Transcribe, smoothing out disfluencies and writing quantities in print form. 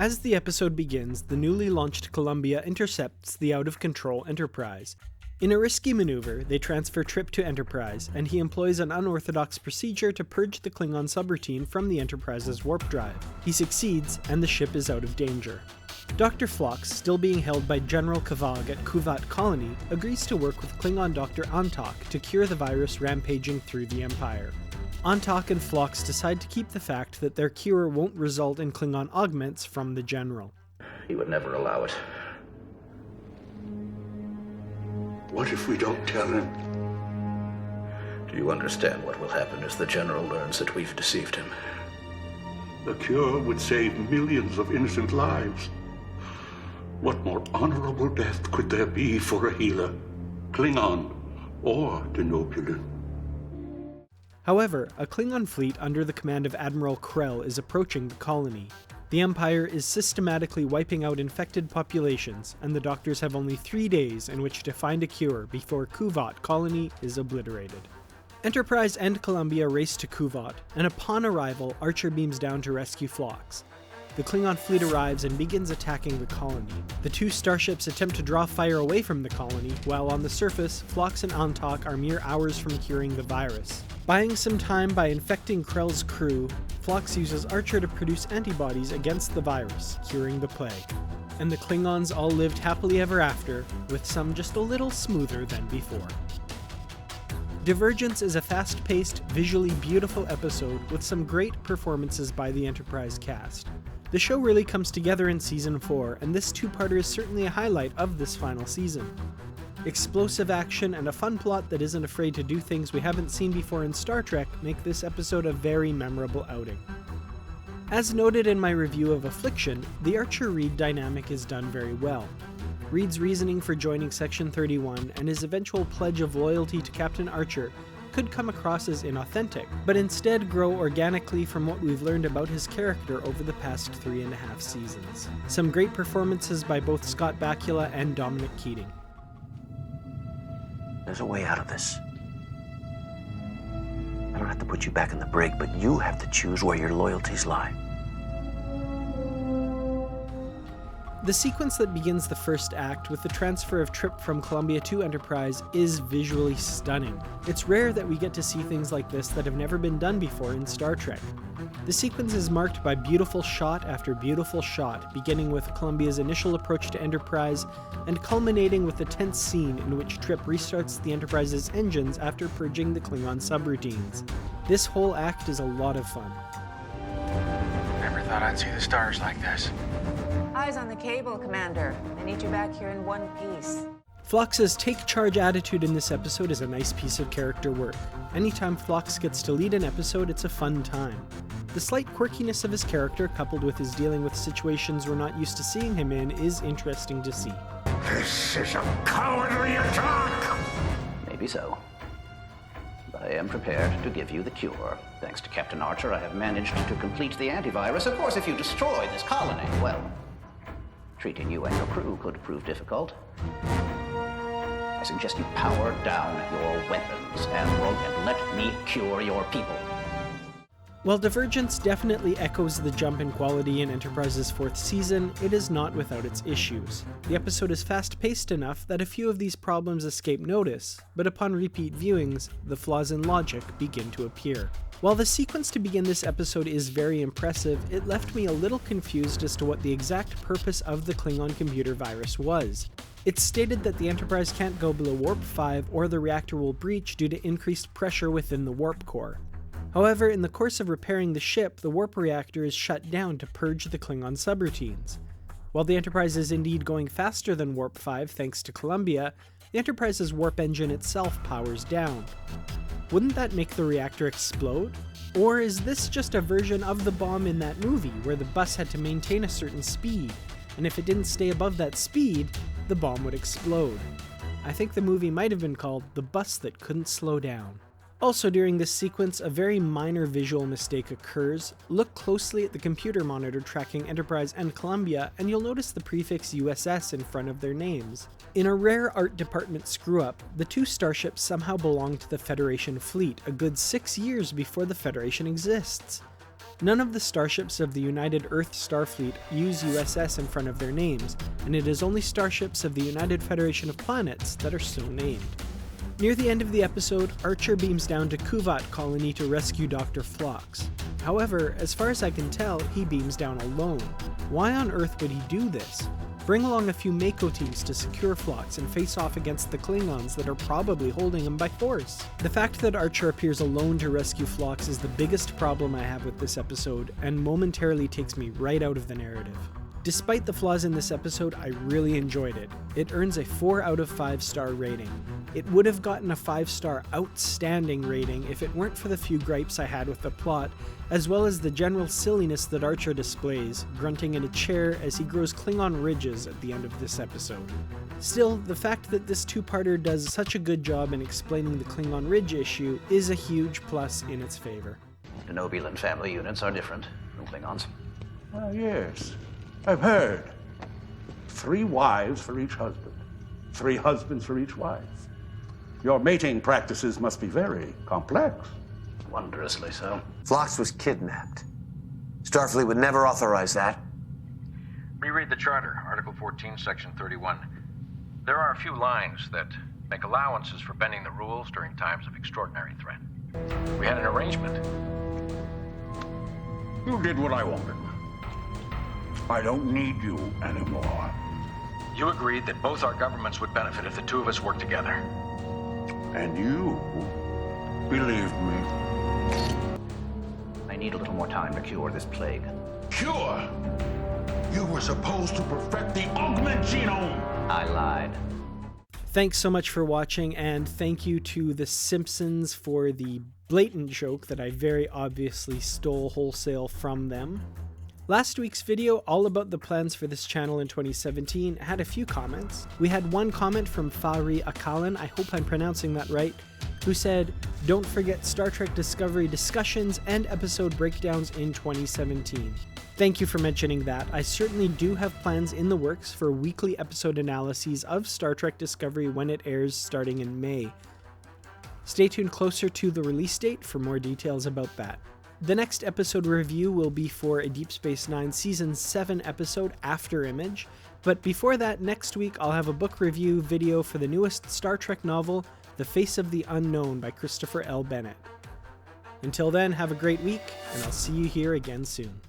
As the episode begins, the newly launched Columbia intercepts the out-of-control Enterprise. In a risky maneuver, they transfer Trip to Enterprise, and he employs an unorthodox procedure to purge the Klingon subroutine from the Enterprise's warp drive. He succeeds, and the ship is out of danger. Dr. Phlox, still being held by General Qu'vat at Qu'vat Colony, agrees to work with Klingon Dr. Antak to cure the virus rampaging through the Empire. Antak and Phlox decide to keep the fact that their cure won't result in Klingon augments from the General. He would never allow it. What if we don't tell him? Do you understand what will happen as the General learns that we've deceived him? The cure would save millions of innocent lives. What more honorable death could there be for a healer, Klingon or Denobulan? However, a Klingon fleet under the command of Admiral Krell is approaching the colony. The Empire is systematically wiping out infected populations, and the doctors have only 3 days in which to find a cure before Qu'vat Colony is obliterated. Enterprise and Columbia race to Qu'vat, and upon arrival, Archer beams down to rescue Phlox. The Klingon fleet arrives and begins attacking the colony. The two starships attempt to draw fire away from the colony, while on the surface, Phlox and Antak are mere hours from curing the virus. Buying some time by infecting Krell's crew, Phlox uses Archer to produce antibodies against the virus, curing the plague. And the Klingons all lived happily ever after, with some just a little smoother than before. Divergence is a fast-paced, visually beautiful episode with some great performances by the Enterprise cast. The show really comes together in Season 4, and this two-parter is certainly a highlight of this final season. Explosive action and a fun plot that isn't afraid to do things we haven't seen before in Star Trek make this episode a very memorable outing. As noted in my review of Affliction, the Archer-Reed dynamic is done very well. Reed's reasoning for joining Section 31 and his eventual pledge of loyalty to Captain Archer could come across as inauthentic, but instead grow organically from what we've learned about his character over the past 3.5 seasons. Some great performances by both Scott Bakula and Dominic Keating. There's a way out of this. I don't have to put you back in the brig, but you have to choose where your loyalties lie. The sequence that begins the first act with the transfer of Trip from Columbia to Enterprise is visually stunning. It's rare that we get to see things like this that have never been done before in Star Trek. The sequence is marked by beautiful shot after beautiful shot, beginning with Columbia's initial approach to Enterprise and culminating with the tense scene in which Trip restarts the Enterprise's engines after purging the Klingon subroutines. This whole act is a lot of fun. Never thought I'd see the stars like this. Eyes on the cable, Commander. I need you back here in one piece. Phlox's take-charge attitude in this episode is a nice piece of character work. Anytime Phlox gets to lead an episode, it's a fun time. The slight quirkiness of his character, coupled with his dealing with situations we're not used to seeing him in, is interesting to see. This is a cowardly attack! Maybe so. But I am prepared to give you the cure. Thanks to Captain Archer, I have managed to complete the antivirus. Of course, if you destroy this colony, well, treating you and your crew could prove difficult. I suggest you power down your weapons, Admiral, and let me cure your people. While Divergence definitely echoes the jump in quality in Enterprise's 4th season, it is not without its issues. The episode is fast-paced enough that a few of these problems escape notice, but upon repeat viewings, the flaws in logic begin to appear. While the sequence to begin this episode is very impressive, it left me a little confused as to what the exact purpose of the Klingon computer virus was. It's stated that the Enterprise can't go below Warp 5 or the reactor will breach due to increased pressure within the warp core. However, in the course of repairing the ship, the warp reactor is shut down to purge the Klingon subroutines. While the Enterprise is indeed going faster than Warp 5 thanks to Columbia, the Enterprise's warp engine itself powers down. Wouldn't that make the reactor explode? Or is this just a version of the bomb in that movie, where the bus had to maintain a certain speed, and if it didn't stay above that speed, the bomb would explode? I think the movie might have been called The Bus That Couldn't Slow Down. Also during this sequence, a very minor visual mistake occurs. Look closely at the computer monitor tracking Enterprise and Columbia, and you'll notice the prefix USS in front of their names. In a rare art department screw-up, the two starships somehow belong to the Federation fleet a good 6 years before the Federation exists. None of the starships of the United Earth Starfleet use USS in front of their names, and it is only starships of the United Federation of Planets that are so named. Near the end of the episode, Archer beams down to Qu'vat colony to rescue Dr. Phlox. However, as far as I can tell, he beams down alone. Why on earth would he do this? Bring along a few Mako teams to secure Phlox and face off against the Klingons that are probably holding him by force. The fact that Archer appears alone to rescue Phlox is the biggest problem I have with this episode, and momentarily takes me right out of the narrative. Despite the flaws in this episode, I really enjoyed it. It earns a 4 out of 5 star rating. It would have gotten a 5-star outstanding rating if it weren't for the few gripes I had with the plot, as well as the general silliness that Archer displays, grunting in a chair as he grows Klingon ridges at the end of this episode. Still, the fact that this two-parter does such a good job in explaining the Klingon ridge issue is a huge plus in its favor. Denobulan family units are different from Klingons. Yes, I've heard. 3 wives for each husband. 3 husbands for each wife. Your mating practices must be very complex. Wondrously so. Phlox was kidnapped. Starfleet would never authorize that. Reread the Charter, Article 14, Section 31. There are a few lines that make allowances for bending the rules during times of extraordinary threat. We had an arrangement. You did what I wanted. I don't need you anymore. You agreed that both our governments would benefit if the two of us worked together. And you believed me. I need a little more time to cure this plague. Cure? You were supposed to perfect the augment genome. I lied. Thanks so much for watching, and thank you to The Simpsons for the blatant joke that I very obviously stole wholesale from them. Last week's video, all about the plans for this channel in 2017, had a few comments. We had one comment from Fari Akalan, I hope I'm pronouncing that right, who said, "Don't forget Star Trek Discovery discussions and episode breakdowns in 2017. Thank you for mentioning that. I certainly do have plans in the works for weekly episode analyses of Star Trek Discovery when it airs starting in May. Stay tuned closer to the release date for more details about that. The next episode review will be for a Deep Space Nine Season 7 episode, Afterimage, but before that, next week I'll have a book review video for the newest Star Trek novel, The Face of the Unknown by Christopher L. Bennett. Until then, have a great week, and I'll see you here again soon.